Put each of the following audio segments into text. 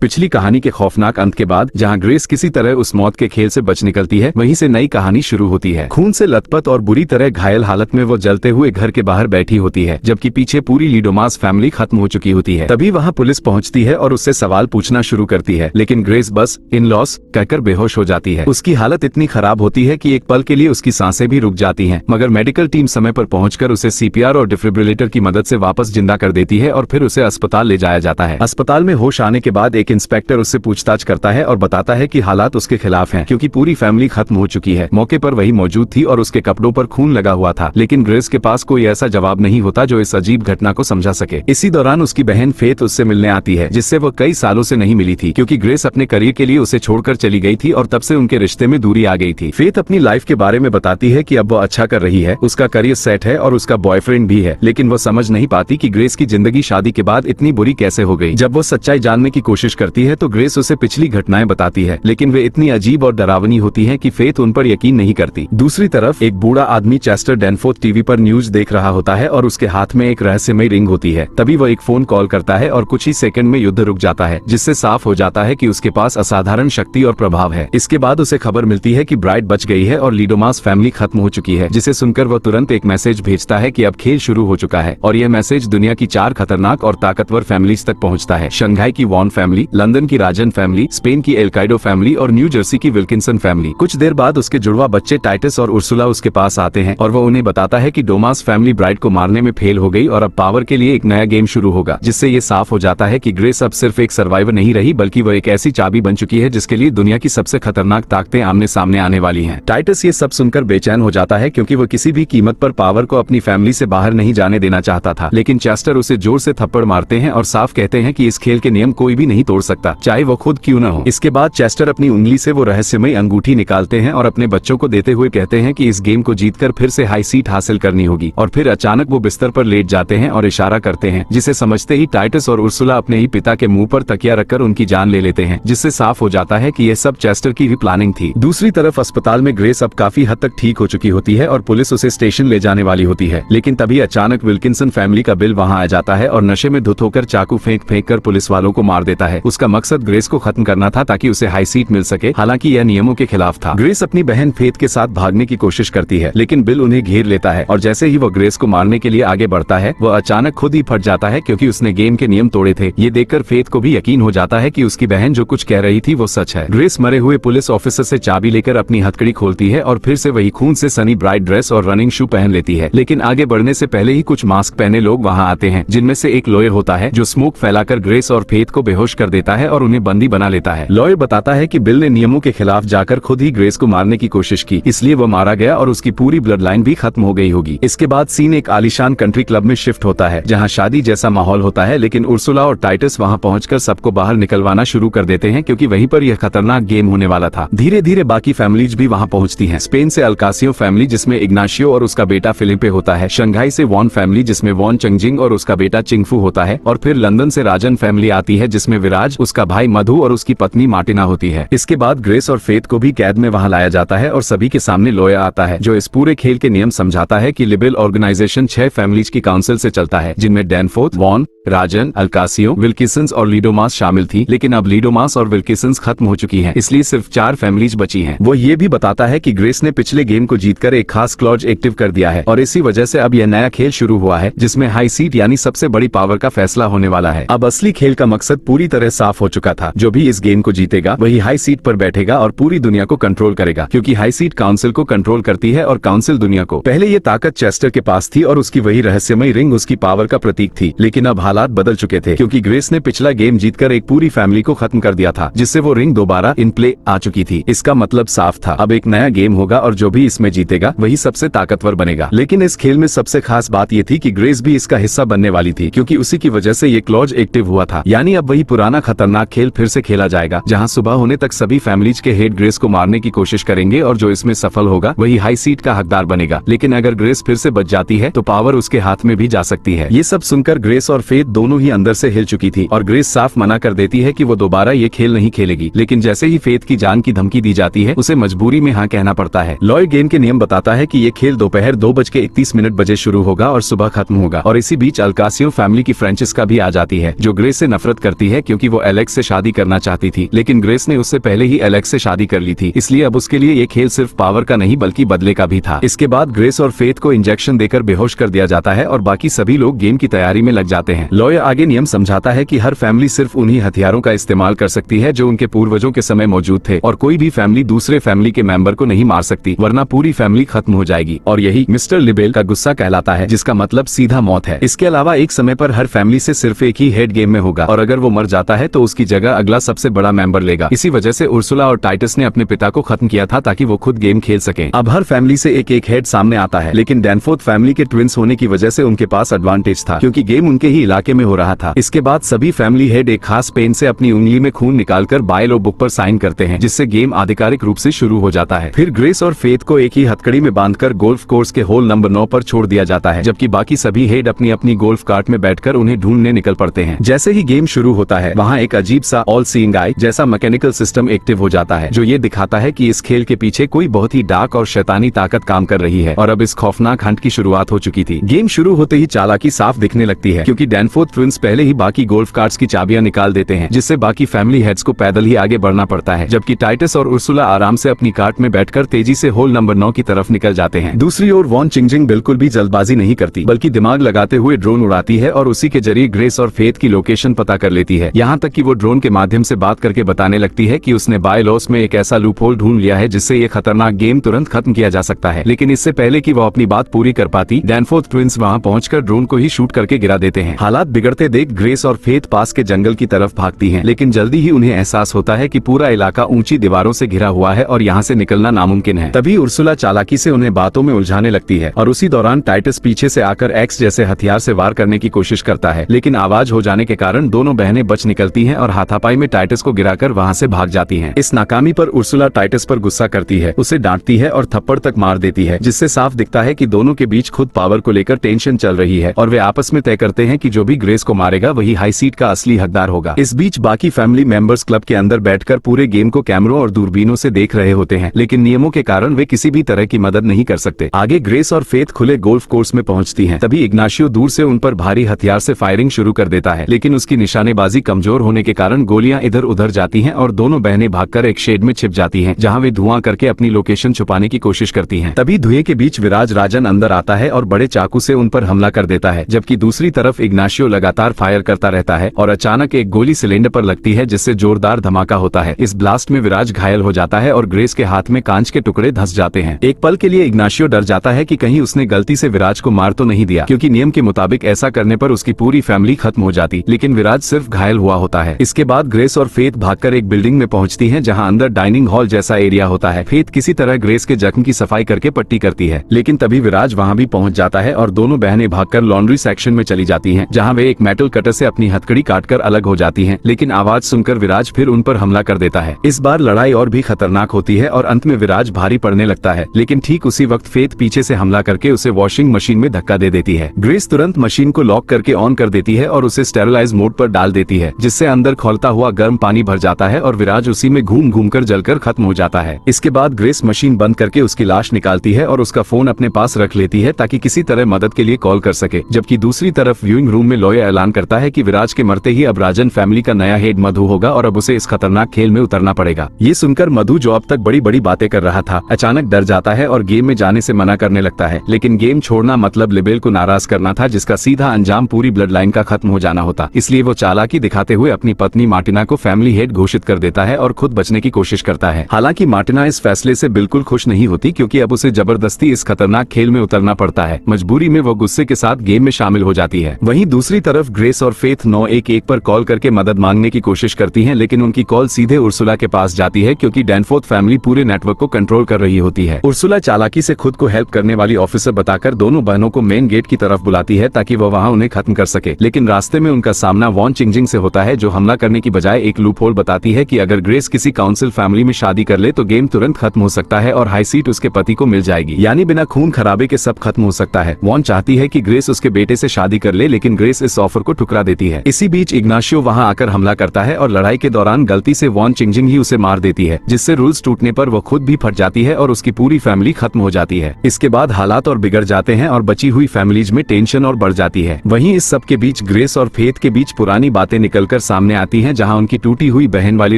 पिछली कहानी के खौफनाक अंत के बाद जहां ग्रेस किसी तरह उस मौत के खेल से बच निकलती है, वहीं से नई कहानी शुरू होती है। खून से लथपथ और बुरी तरह घायल हालत में वो जलते हुए घर के बाहर बैठी होती है, जबकि पीछे पूरी लीडोमास फैमिली खत्म हो चुकी होती है। तभी वहां पुलिस पहुंचती है और उससे सवाल पूछना शुरू करती है, लेकिन ग्रेस बस इन लॉस कहकर बेहोश हो जाती है। उसकी हालत इतनी खराब होती है कि एक पल के लिए उसकी सांसें भी रुक जाती हैं, मगर मेडिकल टीम समय पर पहुंचकर उसे सीपीआर और डिफिब्रिलेटर की मदद से वापस जिंदा कर देती है और फिर उसे अस्पताल ले जाया जाता है। अस्पताल में होश आने के बाद एक इंस्पेक्टर उससे पूछताछ करता है और बताता है कि हालात उसके खिलाफ हैं, क्योंकि पूरी फैमिली खत्म हो चुकी है। मौके पर वही मौजूद थी और उसके कपड़ों पर खून लगा हुआ था, लेकिन ग्रेस के पास कोई ऐसा जवाब नहीं होता जो इस अजीब घटना को समझा सके। इसी दौरान उसकी बहन फेथ उससे मिलने आती है, जिससे वो कई सालों से नहीं मिली थी, क्योंकि ग्रेस अपने करियर के लिए उसे छोड़कर चली गई थी और तब से उनके रिश्ते में दूरी आ गई थी। फेथ अपनी लाइफ के बारे में बताती है कि अब वो अच्छा कर रही है, उसका करियर सेट है और उसका बॉयफ्रेंड भी है, लेकिन वो समझ नहीं पाती कि ग्रेस की जिंदगी शादी के बाद इतनी बुरी कैसे हो गई। जब वो सच्चाई जानने की कोशिश करती है तो ग्रेस उसे पिछली घटनाएं बताती है, लेकिन वे इतनी अजीब और डरावनी होती हैं कि फेथ उन पर यकीन नहीं करती। दूसरी तरफ एक बूढ़ा आदमी चेस्टर डैनफोर्थ टीवी पर न्यूज देख रहा होता है और उसके हाथ में एक रहस्यमय रिंग होती है। तभी वो एक फोन कॉल करता है और कुछ ही सेकंड में युद्ध रुक जाता है, जिससे साफ हो जाता है कि उसके पास असाधारण शक्ति और प्रभाव है। इसके बाद उसे खबर मिलती है कि ब्राइड बच गई है और लीडोमास फैमिली खत्म हो चुकी है, जिसे सुनकर वो तुरंत एक मैसेज भेजता है कि अब खेल शुरू हो चुका है। और यह मैसेज दुनिया की 4 खतरनाक और ताकतवर फैमिलीज तक पहुंचता है। शंघाई की वॉन फैमिली, लंदन की राजन फैमिली, स्पेन की एल्काइडो फैमिली और न्यू जर्सी की विल्किंसन फैमिली। कुछ देर बाद उसके जुड़वा बच्चे टाइटस और उर्सुला उसके पास आते हैं और वो उन्हें बताता है कि डोमास फैमिली ब्राइड को मारने में फेल हो गई और अब पावर के लिए एक नया गेम शुरू होगा, जिससे ये साफ हो जाता है कि ग्रेस अब सिर्फ एक सर्वाइवर नहीं रही, बल्कि वो एक ऐसी चाबी बन चुकी है जिसके लिए दुनिया की सबसे खतरनाक ताकतें आमने सामने आने वाली हैं। टाइटस ये सब सुनकर बेचैन हो जाता है, क्योंकि वो किसी भी कीमत पर पावर को अपनी फैमिली से बाहर नहीं जाने देना चाहता था, लेकिन चेस्टर उसे जोर से थप्पड़ मारते हैं और साफ कहते हैं कि इस खेल के नियम कोई भी नहीं तोड़ सकता, चाहे वो खुद क्यों न हो। इसके बाद चेस्टर अपनी उंगली से वो रहस्यमय अंगूठी निकालते हैं और अपने बच्चों को देते हुए कहते हैं कि इस गेम को जीतकर फिर से हाई सीट हासिल करनी होगी। और फिर अचानक वो बिस्तर पर लेट जाते हैं और इशारा करते हैं, जिसे समझते ही टाइटस और उर्सुला अपने ही पिता के मुंह पर तकिया रखकर उनकी जान ले लेते हैं, जिससे साफ हो जाता है कि यह सब चेस्टर की ही प्लानिंग थी। दूसरी तरफ अस्पताल में ग्रेस अब काफी हद तक ठीक हो चुकी होती है और पुलिस उसे स्टेशन ले जाने वाली होती है, लेकिन तभी अचानक विल्किंसन फैमिली का बिल वहाँ आ जाता है और नशे में धुत होकर चाकू फेंक कर पुलिस वालों को मार देता है। उसका मकसद ग्रेस को खत्म करना था ताकि उसे हाई सीट मिल सके, हालांकि यह नियमों के खिलाफ था। ग्रेस अपनी बहन फेथ के साथ भागने की कोशिश करती है, लेकिन बिल उन्हें घेर लेता है और जैसे ही वो ग्रेस को मारने के लिए आगे बढ़ता है, वो अचानक खुद ही फट जाता है, क्योंकि उसने गेम के नियम तोड़े थे। ये देखकर फेथ को भी यकीन हो जाता है कि उसकी बहन जो कुछ कह रही थी वो सच है। ग्रेस मरे हुए पुलिस ऑफिसर से चाबी लेकर अपनी हथकड़ी खोलती है और फिर से वही खून से सनी ब्राइड ड्रेस और रनिंग शू पहन लेती है, लेकिन आगे बढ़ने से पहले ही कुछ मास्क पहने लोग वहाँ आते हैं, जिनमें से एक लॉयर होता है जो स्मोक फैलाकर ग्रेस और फेथ को बेहोश कर देता है और उन्हें बंदी बना लेता है। लॉयर बताता है कि बिल ने नियमों के खिलाफ जाकर खुद ही ग्रेस को मारने की कोशिश की, इसलिए वो मारा गया और उसकी पूरी ब्लड लाइन भी खत्म हो गई होगी। इसके बाद सीन एक आलीशान कंट्री क्लब में शिफ्ट होता है, जहाँ शादी जैसा माहौल होता है, लेकिन उर्सुला और टाइटस वहाँ पहुंचकर सबको बाहर निकलवाना शुरू कर देते हैं, क्योंकि वहीं पर यह खतरनाक गेम होने वाला था। धीरे धीरे बाकी फैमिलीज भी वहाँ पहुँचती है। स्पेन से अल्कासियो फैमिली, जिसमें इग्नाशियो और उसका बेटा फिलिपे होता है। शंघाई से वॉन फैमिली, जिसमें वॉन चंगजिंग और उसका बेटा चिंगफू होता है। और फिर लंदन से राजन फैमिली आती है, जिसमें विराज, उसका भाई मधु और उसकी पत्नी मार्टिना होती है। इसके बाद ग्रेस और फेथ को भी कैद में वहाँ लाया जाता है और सभी के सामने लॉयर आता है, जो इस पूरे खेल के नियम समझाता है कि लिबरल ऑर्गेनाइजेशन 6 फैमिलीज की काउंसिल से चलता है, जिनमें डैनफोर्थ, वॉन, राजन, अल्कासियो, विल्किंसन्स और लीडोमास शामिल थी, लेकिन अब लीडोमास और विल्किंसन्स खत्म हो चुकी हैं, इसलिए सिर्फ 4 फैमिलीज बची हैं। वो ये भी बताता है कि ग्रेस ने पिछले गेम को जीतकर एक खास क्लॉज एक्टिव कर दिया है और इसी वजह से अब यह नया खेल शुरू हुआ है, जिसमें हाई सीट यानी सबसे बड़ी पावर का फैसला होने वाला है। अब असली खेल का मकसद पूरी तरह साफ हो चुका था। जो भी इस गेम को जीतेगा वही हाई सीट पर बैठेगा और पूरी दुनिया को कंट्रोल करेगा, क्योंकि हाई सीट काउंसिल को कंट्रोल करती है और काउंसिल दुनिया को। पहले ये ताकत चेस्टर के पास थी और उसकी वही रहस्यमय रिंग उसकी पावर का प्रतीक थी, लेकिन अब हालात बदल चुके थे, क्योंकि ग्रेस ने पिछला गेम जीतकर एक पूरी फैमिली को खत्म कर दिया था, जिससे वो रिंग दोबारा इन प्ले आ चुकी थी। इसका मतलब साफ था, अब एक नया गेम होगा और जो भी इसमें जीतेगा वही सबसे ताकतवर बनेगा। लेकिन इस खेल में सबसे खास बात ये थी कि ग्रेस भी इसका हिस्सा बनने वाली थी, क्योंकि उसी की वजह से ये क्लॉज एक्टिव हुआ था। यानी अब वही पुराना खतरनाक खेल फिर से खेला जाएगा, जहाँ सुबह होने तक सभी फैमिलीज के हेड ग्रेस को मारने की कोशिश करेंगे और जो इसमें सफल होगा वही हाई सीट का हकदार बनेगा। लेकिन अगर ग्रेस फिर से बच जाती है तो पावर उसके हाथ में भी जा सकती है। ये सब सुनकर ग्रेस और फेथ दोनों ही अंदर से हिल चुकी थी और ग्रेस साफ मना कर देती है कि वो दोबारा ये खेल नहीं खेलेगी। लेकिन जैसे ही फेथ की जान की धमकी दी जाती है, उसे मजबूरी में हाँ कहना पड़ता है। लॉय गेम के नियम बताता है कि ये खेल दोपहर 2:31 बजे शुरू होगा और सुबह खत्म होगा। और इसी बीच अल्कासियो फैमिली की फ्रेंचिस्का भी आ जाती है, जो ग्रेस से नफरत करती है, क्योंकि वो एलेक्स से शादी करना चाहती थी, लेकिन ग्रेस ने उससे पहले ही एलेक्स से शादी कर ली थी, इसलिए अब उसके लिए ये खेल सिर्फ पावर का नहीं बल्कि बदले का भी था। इसके बाद ग्रेस और फेथ को इंजेक्शन देकर बेहोश कर दिया जाता है और बाकी सभी लोग गेम की तैयारी में लग जाते हैं। लॉयर आगे नियम समझाता है कि हर फैमिली सिर्फ उन्हीं हथियारों का इस्तेमाल कर सकती है जो उनके पूर्वजों के समय मौजूद थे, और कोई भी फैमिली दूसरे फैमिली के मेंबर को नहीं मार सकती, वरना पूरी फैमिली खत्म हो जाएगी। और यही मिस्टर लिबेल का गुस्सा कहलाता है, जिसका मतलब सीधा मौत है। इसके अलावा एक समय पर हर फैमिली से सिर्फ एक ही हेड गेम में होगा, और अगर वो मर जाता है तो उसकी जगह अगला सबसे बड़ा मेंबर लेगा। इसी वजह से उर्सुला और टाइटस ने अपने पिता को खत्म किया था ताकि वो खुद गेम खेल सकें। अब हर फैमिली से एक एक हेड सामने आता है, लेकिन डैनफोर्थ फैमिली के ट्विंस होने की वजह से उनके पास एडवांटेज था, क्योंकि गेम उनके ही इलाके में हो रहा था। इसके बाद सभी फैमिली हेड एक खास पेन से अपनी उंगली में खून निकालकर बाइलो बुक पर साइन करते हैं, जिससे गेम आधिकारिक रूप से शुरू हो जाता है। फिर ग्रेस और फेथ को एक ही हथकड़ी में बांधकर गोल्फ कोर्स के होल नंबर 9 पर छोड़ दिया जाता है, जबकि बाकी सभी हेड अपनी अपनी गोल्फ कार्ट में बैठकर उन्हें ढूंढने निकल पड़ते हैं। जैसे ही गेम शुरू होता है, वहाँ एक अजीब सा ऑल सीइंग आई जैसा मैकेनिकल सिस्टम एक्टिव हो जाता है, जो ये दिखाता है कि इस खेल के पीछे कोई बहुत ही डार्क और शैतानी ताकत काम कर रही है, और अब इस खौफनाक हंट की शुरुआत हो चुकी थी। गेम शुरू होते ही चालाकी साफ दिखने लगती है, क्योंकि डैनफोर्थ ट्विंस पहले ही बाकी गोल्फ कार्ट्स की चाबियां निकाल देते हैं, जिससे बाकी फैमिली हेड्स को पैदल ही आगे बढ़ना पड़ता है, जबकि टाइटस और उर्सुला आराम से अपनी कार्ट में बैठकर तेजी से होल नंबर 9 की तरफ निकल जाते हैं। दूसरी ओर वॉन चिंगजिंग बिल्कुल भी जल्दबाजी नहीं करती, बल्कि दिमाग लगाते हुए ड्रोन उड़ाती है और उसी के जरिए ग्रेस और फेथ की लोकेशन पता कर लेती है। यहाँ तक कि वो ड्रोन के माध्यम से बात करके बताने लगती है कि उसने बाय लॉस में एक ऐसा लूप होल ढूंढ लिया है जिससे ये खतरनाक गेम तुरंत खत्म किया जा सकता है। लेकिन इससे पहले कि वो अपनी बात पूरी कर पाती, डैनफोर्थ ट्विंस वहाँ पहुंचकर ड्रोन को ही शूट करके गिरा देते हैं। हालात बिगड़ते देख ग्रेस और फेथ पास के जंगल की तरफ भागती हैं, लेकिन जल्दी ही उन्हें एहसास होता है कि पूरा इलाका ऊंची दीवारों से घिरा हुआ है और यहाँ से निकलना नामुमकिन है। तभी उर्सुला चालाकी से उन्हें बातों में उलझाने लगती है, और उसी दौरान टाइटस पीछे से आकर एक्स जैसे हथियार से वार करने की कोशिश करता है, लेकिन आवाज हो जाने के कारण दोनों बहनें बच निकलती हैं और हाथापाई में टाइटस को गिराकर वहाँ से भाग जाती हैं। इस नाकामी पर उर्सुला टाइटस पर गुस्सा करती है, उसे डांटती है और थप्पड़ तक मार देती है, जिससे साफ दिखता है कि दोनों के बीच खुद पावर को लेकर टेंशन चल रही है, और वे आपस में तय करते हैं कि जो भी ग्रेस को मारेगा वही हाई सीट का असली हकदार होगा। इस बीच बाकी फैमिली मेंबर्स क्लब के अंदर बैठकर पूरे गेम को कैमरों और दूरबीनों से देख रहे होते हैं, लेकिन नियमों के कारण वे किसी भी तरह की मदद नहीं कर सकते। आगे ग्रेस और फेथ खुले गोल्फ कोर्स में पहुंचती हैं, तभी इग्नाशियो दूर से उन पर भारी हथियार से फायरिंग शुरू कर देता है, लेकिन उसकी निशानेबाजी कमजोर होने के कारण गोलियां इधर उधर जाती हैं और दोनों बहनें भागकर एक शेड में छिप जाती हैं, जहां वे धुआं करके अपनी लोकेशन छुपाने की कोशिश करती हैं। तभी धुएं के बीच विराज राजन अंदर आता है और बड़े चाकू से उन पर हमला कर देता है, जबकि दूसरी तरफ इग्नाशियो लगातार फायर करता रहता है और अचानक एक गोली सिलेंडर पर लगती है, जिससे जोरदार धमाका होता है। इस ब्लास्ट में विराज घायल हो जाता है और ग्रेस के हाथ में कांच के टुकड़े धंस जाते हैं। एक पल के लिए इग्नाशियो डर जाता है कि कहीं उसने गलती से विराज को मार तो नहीं दिया, क्योंकि नियम के मुताबिक ऐसा करने पर उसकी पूरी फैमिली खत्म हो जाती, लेकिन विराज सिर्फ घायल हुआ होता है। इसके बाद ग्रेस और फेथ भागकर एक बिल्डिंग में पहुंचती हैं, जहां अंदर डाइनिंग हॉल जैसा एरिया होता है। फेथ किसी तरह ग्रेस के जख्म की सफाई करके पट्टी करती है, लेकिन तभी विराज वहां भी पहुंच जाता है और दोनों बहनें भागकर लॉन्ड्री सेक्शन में चली जाती हैं, जहां वे एक मेटल कटर से अपनी हथकड़ी काटकर अलग हो जाती हैं, लेकिन आवाज सुनकर विराज फिर उन पर हमला कर देता है। इस बार लड़ाई और भी खतरनाक होती है और अंत में विराज भारी पड़ने लगता है, लेकिन ठीक उसी वक्त फेथ पीछे से हमला करके उसे वॉशिंग मशीन में धक्का दे देती है। ग्रेस तुरंत मशीन को लॉक करके ऑन कर देती है और उसे स्टेरिलाइज मोड पर डाल देती है, जिससे अंदर खौलता हुआ गर्म पानी भर जाता है और विराज उसी में घूम घूम कर जलकर खत्म हो जाता है। इसके बाद ग्रेस मशीन बंद करके उसकी लाश निकालती है और उसका फोन अपने पास रख लेती है ताकि किसी तरह मदद के लिए कॉल कर सके, जबकि दूसरी तरफ व्यूइंग रूम में लॉयर ऐलान करता है कि विराज के मरते ही अब राजन फैमिली का नया हेड मधु होगा और अब उसे इस खतरनाक खेल में उतरना पड़ेगा। ये सुनकर मधु, जो अब तक बड़ी बड़ी बातें कर रहा था, अचानक डर जाता है और गेम में जाने से मना करने लगता है, लेकिन गेम छोड़ना मतलब लिबेल को नाराज करना था, जिसका सीधा अंजाम पूरी ब्लड लाइन का खत्म हो जाना होता। इसलिए वो चालाकी दिखाते हुए अपनी पत्नी मार्टिना को फैमिली हेड घोषित कर देता है और खुद बचने की कोशिश करता है। हालांकि मार्टिना इस फैसले से बिल्कुल खुश नहीं होती, क्योंकि अब उसे जबरदस्ती इस खतरनाक खेल में उतरना पड़ता है। मजबूरी में वो गुस्से के साथ गेम में शामिल हो जाती है। वहीं दूसरी तरफ ग्रेस और फेथ 911 पर कॉल करके मदद मांगने की कोशिश करती हैं, लेकिन उनकी कॉल सीधे उर्सुला के पास जाती है, क्योंकि डैनफोर्थ फैमिली पूरे नेटवर्क को कंट्रोल कर रही होती है। उर्सुला चालाकी से खुद को हेल्प करने वाली ऑफिसर बताकर दोनों बहनों को मेन गेट की तरफ बुलाती है ताकि वो वहाँ उन्हें खत्म कर सके, लेकिन रास्ते में उनका सामना वॉन चिंगजिंग से होता है, जो हमला करने की बजाय एक लूप होल बताती है कि अगर ग्रेस किसी काउंसिल फैमिली में शादी कर ले तो गेम तुरंत खत्म हो सकता है और हाई सीट उसके पति को मिल जाएगी, यानी बिना खून खराबे के सब खत्म हो सकता है। वॉन चाहती है कि ग्रेस उसके बेटे से शादी कर ले, लेकिन ग्रेस इस ऑफर को ठुकरा देती है। इसी बीच इग्नाशियो वहां आकर हमला करता है और लड़ाई के दौरान गलती से वॉन चिंगजिंग ही उसे मार देती है, जिससे रूल्स टूटने पर वो खुद भी फट जाती है और उसकी पूरी फैमिली खत्म हो जाती है। इसके बाद हालात और बिगड़ जाते हैं और बची हुई फैमिलीज में टेंशन और बढ़ जाती है। वहीं इस सब के बीच ग्रेस और फेथ के बीच पुरानी बातें निकलकर सामने आती हैं, जहां उनकी टूटी हुई बहन वाली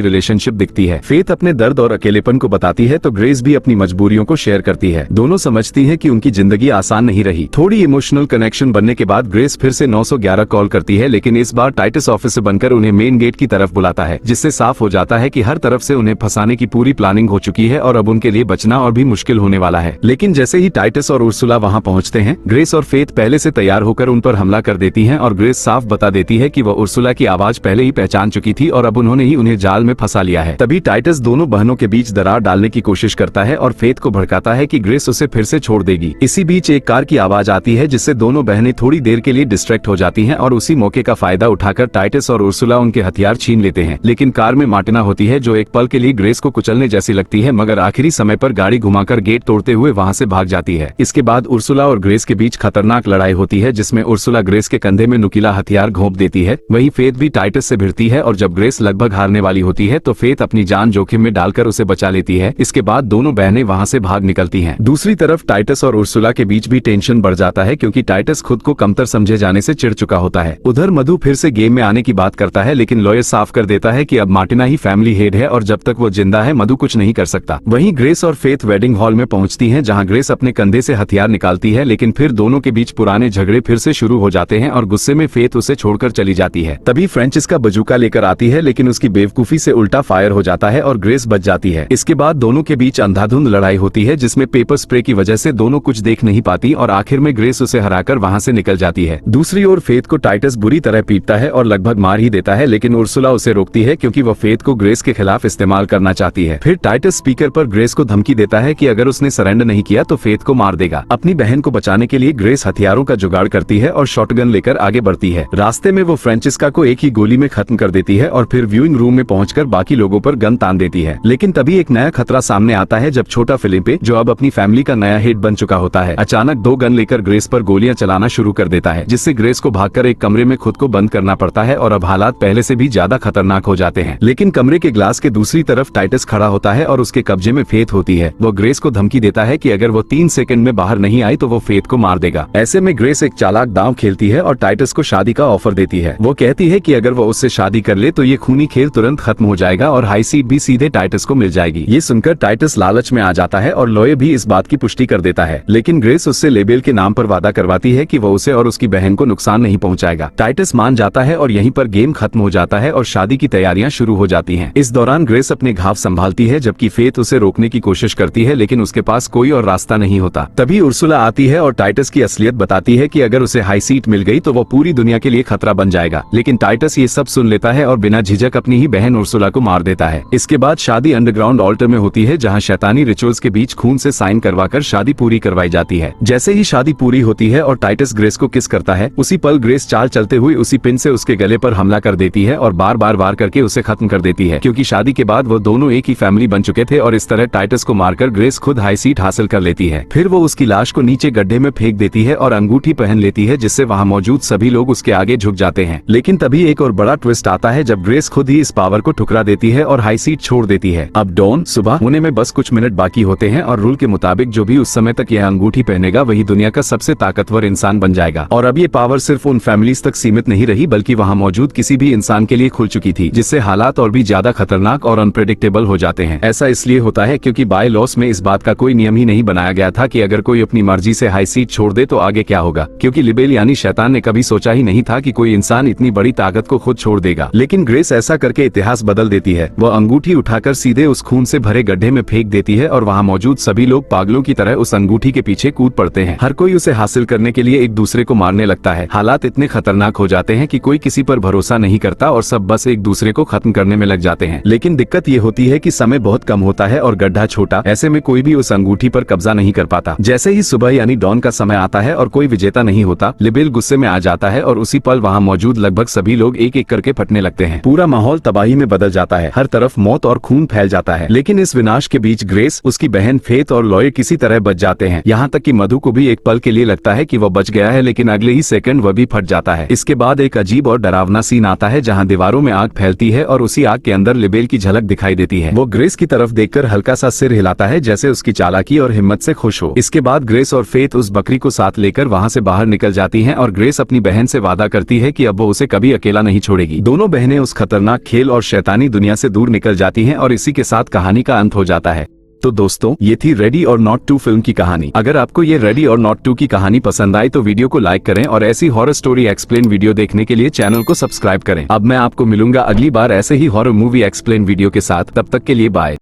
रिलेशनशिप दिखती है। फेथ अपने दर्द और अकेलेपन को बताती है तो ग्रेस भी अपनी मजबूरियों को शेयर करती है। दोनों समझती है कि उनकी जिंदगी आसान नहीं रही। थोड़ी इमोशनल कनेक्शन बनने के बाद ग्रेस फिर से 911 कॉल करती है, लेकिन इस बार टाइटस ऑफिसर बनकर उन्हें मेन गेट की तरफ बुलाता है, जिससे साफ हो जाता है कि हर तरफ से उन्हें फंसाने की पूरी प्लानिंग हो चुकी है और अब उनके लिए बचना और भी मुश्किल होने वाला है। लेकिन जैसे ही टाइटस और उर्सुला वहां पहुंचते हैं, ग्रेस और फेथ पहले से तैयार होकर उन पर हमला कर देती हैं और ग्रेस साफ बता देती है कि वह उर्सुला की आवाज पहले ही पहचान चुकी थी और अब उन्होंने ही उन्हें जाल में फंसा लिया है। तभी टाइटस दोनों बहनों के बीच दरार डालने की कोशिश करता है और फेथ को भड़काता है कि ग्रेस उसे फिर से छोड़ देगी। इसी बीच एक कार की आवाज आती है, जिससे दोनों बहनें थोड़ी देर के लिए डिस्ट्रैक्ट हो जाती हैं और उसी मौके का फायदा उठाकर टाइटस और उर्सुला उनके हथियार छीन लेते हैं। लेकिन कार में मार्टिना होती है, जो एक पल के लिए ग्रेस को कुचलने जैसी लगती है, मगर आखिरी समय पर गाड़ी घुमाकर गेट तोड़ते हुए वहां से भाग जाती है। इसके बाद उर्सुला और ग्रेस के बीच खतरनाक लड़ाई होती है, जिसमें उर्सुला ग्रेस के कंधे में नुकीला हथियार घोंप देती है। वहीं फेथ भी टाइटस से भिड़ती है और जब ग्रेस लगभग हारने वाली होती है तो फेथ अपनी जान जोखिम में डालकर उसे बचा लेती है। इसके बाद दोनों बहनें वहां से भाग निकलती हैं। दूसरी तरफ टाइटस और उर्सुला के बीच भी टेंशन बढ़ जाता है, क्योंकि टाइटस खुद को कमतर समझे जाने से चिढ़ चुका होता है। उधर मधु फिर से गेम में आने की बात करता है, लेकिन लॉयर साफ कर देता है कि अब मार्टिना ही फैमिली हेड है और जब तक वो जिंदा है मधु कुछ नहीं कर सकता। वहीं ग्रेस और फेथ वेडिंग हॉल में पहुंचती हैं, जहां ग्रेस अपने कंधे से हथियार निकालती है, लेकिन फिर दोनों के बीच पुराने झगड़े फिर से शुरू हो जाते हैं और गुस्से में फेथ उसे छोड़कर चली जाती है। तभी फ्रेंचिस्का बजूका लेकर आती है, लेकिन उसकी बेवकूफी से उल्टा फायर हो जाता है और ग्रेस बच जाती है। इसके बाद दोनों के बीच अंधाधुंध लड़ाई होती है, जिसमें पेपर स्प्रे की वजह से दोनों कुछ देख नहीं पाती और आखिर में ग्रेस उसे हराकर वहां से निकल जाती है। दूसरी ओर फेथ को टाइटस बुरी तरह पीटता है और लगभग मार ही देता है, लेकिन उर्सुला उसे रोकती है, क्योंकि वह फेथ को ग्रेस के खिलाफ इस्तेमाल करना चाहती है। फिर टाइटस स्पीकर पर ग्रेस को धमकी देता है कि अगर उसने सरेंडर नहीं किया तो फेथ को मार देगा। अपनी बहन को बचाने के लिए ग्रेस हथियारों का जुगाड़ करती है और शॉटगन लेकर आगे बढ़ती है। रास्ते में वो फ्रेंचिस्का को एक ही गोली में खत्म कर देती है और फिर व्यूइंग रूम में पहुंचकर बाकी लोगों पर गन तान देती है। लेकिन तभी एक नया खतरा सामने आता है, जब छोटा फिलिपे, जो अब अपनी फैमिली का नया हेड बन चुका होता है, अचानक 2 गन लेकर ग्रेस पर गोलियां चलाना शुरू कर देता है, जिससे ग्रेस को भागकर एक कमरे में खुद को बंद करना पड़ता है और अब हालात पहले से भी ज्यादा खतरनाक हो जाते हैं। लेकिन कमरे के ग्लास के दूसरी तरफ टाइटस खड़ा होता है और उसके कब्जे में फेथ होती है। वो ग्रेस को धमकी देता है कि अगर वो 3 सेकंड में बाहर नहीं आई तो वो फेथ को मार देगा। ऐसे में ग्रेस एक चालाक दांव खेलती है और टाइटस को शादी का ऑफर देती है। वो कहती है कि अगर वो उससे शादी कर ले तो ये खूनी खेल तुरंत खत्म हो जाएगा और हाई सीट भी सीधे टाइटस को मिल जाएगी। ये सुनकर टाइटस लालच में आ जाता है और लॉयर भी इस बात की पुष्टि कर देता है, लेकिन ग्रेस उससे लेबेल के नाम पर वादा करवाती है कि वो उसे और उसकी बहन को नुकसान नहीं पहुंचाएगा। टाइटस मान जाता है और यहीं पर गेम खत्म हो जाता है और शादी की तैयारियां शुरू हो जाती हैं। इस दौरान ग्रेस अपने घाव संभालती है, जबकि फेथ उसे रोकने की कोशिश करती है, लेकिन उसके पास कोई और रास्ता नहीं होता। तभी उर्सुला आती है और टाइटस की असलियत बताती है कि अगर उसे हाई सीट मिल गई तो वो पूरी दुनिया के लिए खतरा बन जाएगा। लेकिन टाइटस ये सब सुन लेता है और बिना झिझक अपनी ही बहन उर्सुला को मार देता है। इसके बाद शादी अंडरग्राउंड ऑल्टर में होती है, जहां शैतानी रिचुअल्स के बीच खून से साइन करवाकर शादी पूरी करवाई जाती है। जैसे ही शादी पूरी होती है और टाइटस ग्रेस को किस करता है, उसी पल ग्रेस चाल चलते हुए उसी पिन से उसके गले पर हमला कर देती है और बार बार वार करके उसे खत्म कर देती है, क्योंकि शादी के बाद वो दोनों एक ही फैमिली बन चुके थे और इस तरह टाइटस को मारकर ग्रेस खुद हाई सीट हासिल कर लेती है। फिर वो उसकी लाश को नीचे गड्ढे में फेंक देती है और अंगूठी पहन लेती है, जिससे वहाँ मौजूद सभी लोग उसके आगे झुक जाते हैं। लेकिन तभी एक और बड़ा ट्विस्ट आता है, जब ग्रेस खुद ही इस पावर को ठुकरा देती है और हाई सीट छोड़ देती है। अब डॉन सुबह होने में बस कुछ मिनट बाकी होते हैं और रूल के मुताबिक जो भी उस समय तक यह अंगूठी पहनेगा वही दुनिया का सबसे ताकतवर इंसान बन जाएगा। और अब ये पावर सिर्फ उन फैमिलीज तक सीमित नहीं रही, बल्कि वहाँ मौजूद किसी भी इंसान के लिए खुल चुकी थी, जिससे हालात और भी ज्यादा खतरनाक और अनप्रेडिक्टेबल हो जाते हैं। ऐसा इसलिए होता है क्योंकि बाय लॉस में इस बात का कोई नियम ही नहीं बनाया गया था कि अगर कोई अपनी मर्जी से हाई सीट छोड़ दे तो आगे क्या होगा, क्योंकि लिबेल यानी शैतान ने कभी सोचा ही नहीं था कि कोई इंसान इतनी बड़ी ताकत को खुद छोड़ देगा। लेकिन ग्रेस ऐसा करके इतिहास बदल देती है। वह अंगूठी उठाकर सीधे उस खून से भरे गड्ढे में फेंक देती है और वहाँ मौजूद सभी लोग पागलों की तरह उस अंगूठी के पीछे कूद पड़ते हैं। हर कोई उसे हासिल करने के लिए एक दूसरे को मारने लगता है। हालात इतने खतरनाक हो जाते हैं कि कोई किसी पर भरोसा नहीं करता और सब बस एक दूसरे को खत्म करने में लग जाते हैं। लेकिन दिक्कत ये होती है कि समय बहुत कम होता है और गड्ढा छोटा, ऐसे में कोई भी उस अंगूठी पर कब्जा नहीं कर पाता। जैसे ही सुबह यानी डॉन का समय आता है और कोई विजेता नहीं होता, लिबेल गुस्से में आ जाता है और उसी पल वहाँ मौजूद लगभग सभी लोग एक एक करके फटने लगते हैं। पूरा माहौल तबाही में बदल जाता है, हर तरफ मौत और खून फैल जाता है। लेकिन इस विनाश के बीच ग्रेस, उसकी बहन फेथ और लॉयर किसी तरह बच जाते हैं। यहाँ तक कि मधु को भी एक पल के लिए लगता है कि वह बच गया है, लेकिन अगले ही सेकंड वह भी फट जाता है। इसके बाद एक अजीब और डरावना सीन आता है, जहाँ दीवारों में आग फैलती है और उसी आग के अंदर लिबेल की झलक दिखाई देती है। वो ग्रेस की तरफ देखकर हल्का सा सिर हिलाता है, जैसे उसकी चालाकी और हिम्मत से खुश हो। इसके बाद ग्रेस और फेथ उस बकरी को साथ लेकर वहाँ से बाहर निकल जाती हैं और ग्रेस अपनी बहन से वादा करती है कि अब वो उसे कभी अकेला नहीं छोड़ेगी। छोड़ेगी। दोनों बहनें उस खतरनाक खेल और शैतानी दुनिया से दूर निकल जाती हैं और इसी के साथ कहानी का अंत हो जाता है। तो दोस्तों, ये थी रेडी और नॉट 2 फिल्म की कहानी। अगर आपको ये रेडी और नॉट 2 की कहानी पसंद आई तो वीडियो को लाइक करें और ऐसी हॉरर स्टोरी एक्सप्लेन वीडियो देखने के लिए चैनल को सब्सक्राइब करें। अब मैं आपको मिलूंगा अगली बार ऐसे ही हॉरर मूवी एक्सप्लेन वीडियो के साथ। तब तक के लिए बाय।